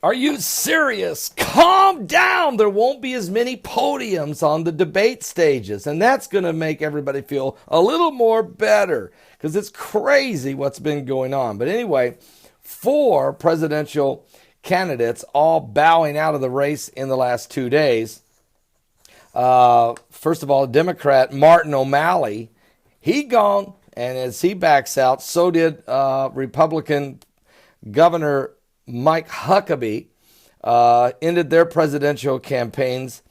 Are you serious? Calm down. There won't be as many podiums on the debate stages. And that's going to make everybody feel a little more better because it's crazy what's been going on. But anyway, 4 presidential candidates all bowing out of the race in the last 2 days. First of all, Democrat Martin O'Malley, he gone. And as he backs out, so did Republican Governor Mike Huckabee, ended their presidential campaigns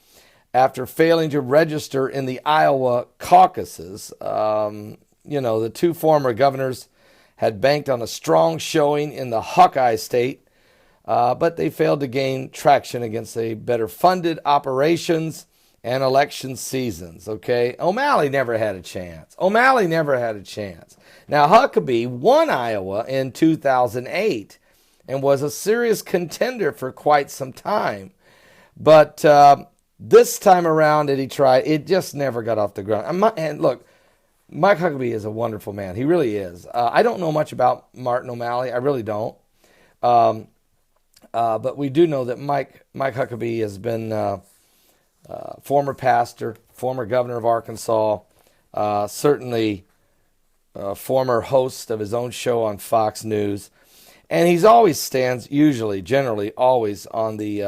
after failing to register in the Iowa caucuses. The 2 former governors had banked on a strong showing in the Hawkeye state, but they failed to gain traction against a better funded operations and election seasons, okay? O'Malley never had a chance. Now, Huckabee won Iowa in 2008 and was a serious contender for quite some time. But this time around that he tried, it just never got off the ground. And look, Mike Huckabee is a wonderful man. He really is. I don't know much about Martin O'Malley. I really don't. But we do know that Mike Huckabee has been former pastor, former governor of Arkansas, certainly former host of his own show on Fox News. And he's always generally always on the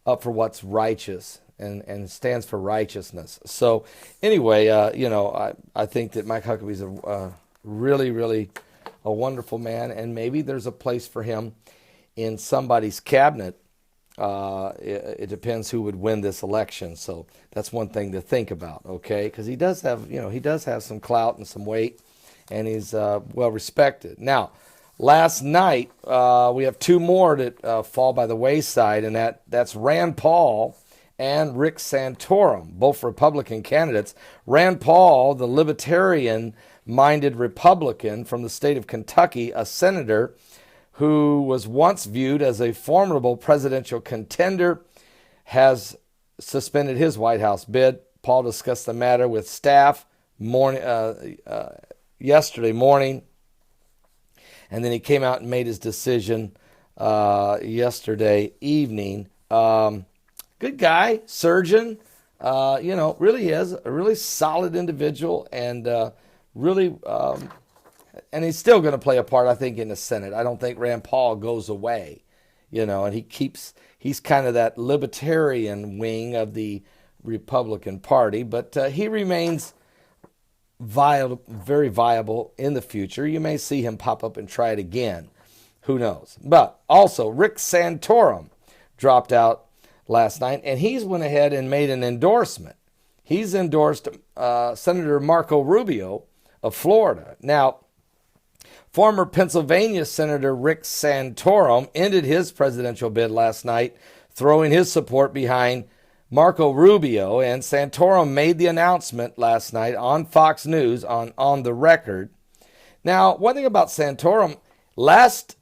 up for what's righteous and stands for righteousness. So anyway, I think that Mike Huckabee's a really, really a wonderful man, and maybe there's a place for him in somebody's cabinet. It depends who would win this election. So that's one thing to think about, okay? Because he does have some clout and some weight. And he's well respected. Now, last night we have 2 more that fall by the wayside, and that's Rand Paul and Rick Santorum, both Republican candidates. Rand Paul, the libertarian-minded Republican from the state of Kentucky, a senator who was once viewed as a formidable presidential contender, has suspended his White House bid. Paul discussed the matter with staff yesterday morning, and then he came out and made his decision yesterday evening. Good guy, surgeon, really is a really solid individual, and and he's still going to play a part, I think, in the Senate. I don't think Rand Paul goes away, and he's kind of that libertarian wing of the Republican Party, but he remains very viable in the future. You may see him pop up and try it again. Who knows? But also, Rick Santorum dropped out last night, and he's went ahead and made an endorsement. He's endorsed Senator Marco Rubio of Florida. Now, former Pennsylvania Senator Rick Santorum ended his presidential bid last night, throwing his support behind Marco Rubio, and Santorum made the announcement last night on Fox News on the record. Now, one thing about Santorum, last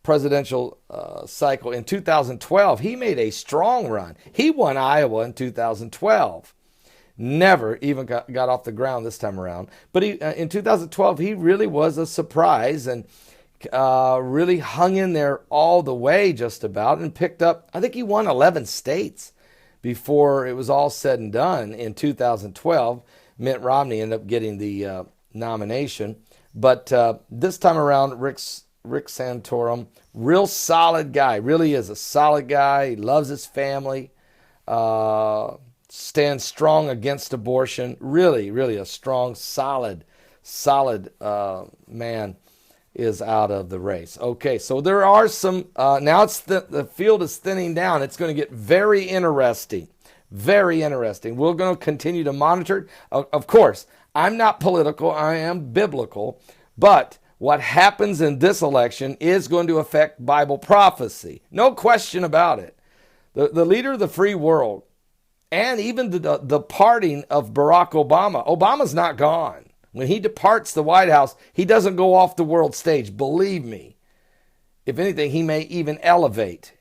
presidential cycle in 2012, he made a strong run. He won Iowa in 2012. Never even got off the ground this time around. But in 2012, he really was a surprise and really hung in there all the way just about and picked up, I think he won 11 states before it was all said and done in 2012. Mitt Romney ended up getting the nomination. But this time around, Rick Santorum, real solid guy, really is a solid guy. He loves his family, stands strong against abortion. Really, really a strong, solid man is out of the race. Okay, so there are some, now the field is thinning down. It's going to get very interesting. Very interesting. We're going to continue to monitor it. Of course, I'm not political. I am biblical. But what happens in this election is going to affect Bible prophecy. No question about it. The leader of the free world, and even the parting of Barack Obama. Obama's not gone. When he departs the White House, he doesn't go off the world stage. Believe me. If anything, he may even elevate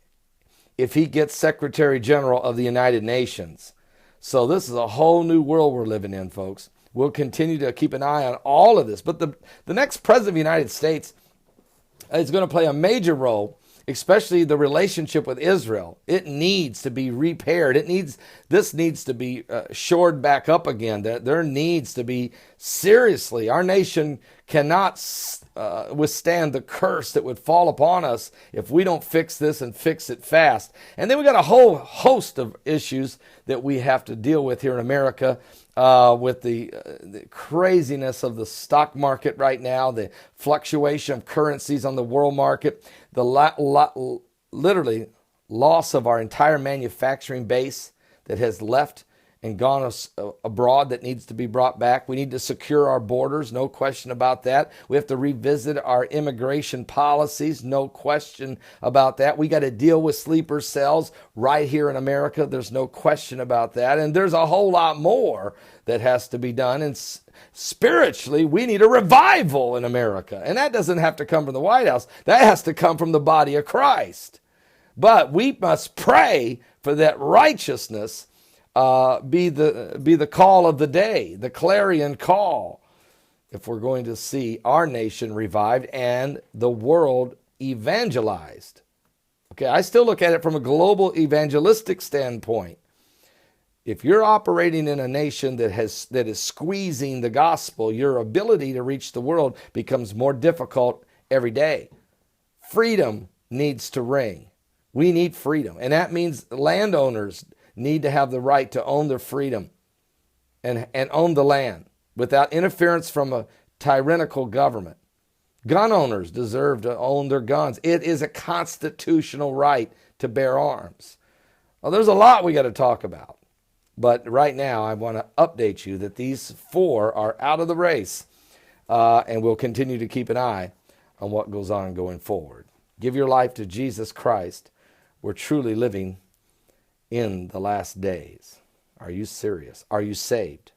if he gets Secretary General of the United Nations. So this is a whole new world we're living in, folks. We'll continue to keep an eye on all of this. But the next president of the United States, It's going to play a major role, especially the relationship with Israel. It needs to be repaired. This needs to be shored back up again. There needs to be, seriously, our nation cannot withstand the curse that would fall upon us if we don't fix this and fix it fast. And then we got a whole host of issues that we have to deal with here in America, with the craziness of the stock market right now, the fluctuation of currencies on the world market, the literally loss of our entire manufacturing base that has left and gone abroad that needs to be brought back. We need to secure our borders, no question about that. We have to revisit our immigration policies, no question about that. We got to deal with sleeper cells right here in America. There's no question about that. And there's a whole lot more that has to be done. And spiritually, we need a revival in America. And that doesn't have to come from the White House. That has to come from the body of Christ. But we must pray for that righteousness be the call of the day, the clarion call, if we're going to see our nation revived and the world evangelized. Okay, I still look at it from a global evangelistic standpoint. If you're operating in a nation that is squeezing the gospel, your ability to reach the world becomes more difficult every day. Freedom needs to ring. We need freedom, and that means landowners need to have the right to own their freedom and own the land without interference from a tyrannical government. Gun owners deserve to own their guns. It is a constitutional right to bear arms. Well, there's a lot we got to talk about. But right now, I want to update you that these four are out of the race, and we'll continue to keep an eye on what goes on going forward. Give your life to Jesus Christ. We're truly living in the last days. Are you serious? Are you saved?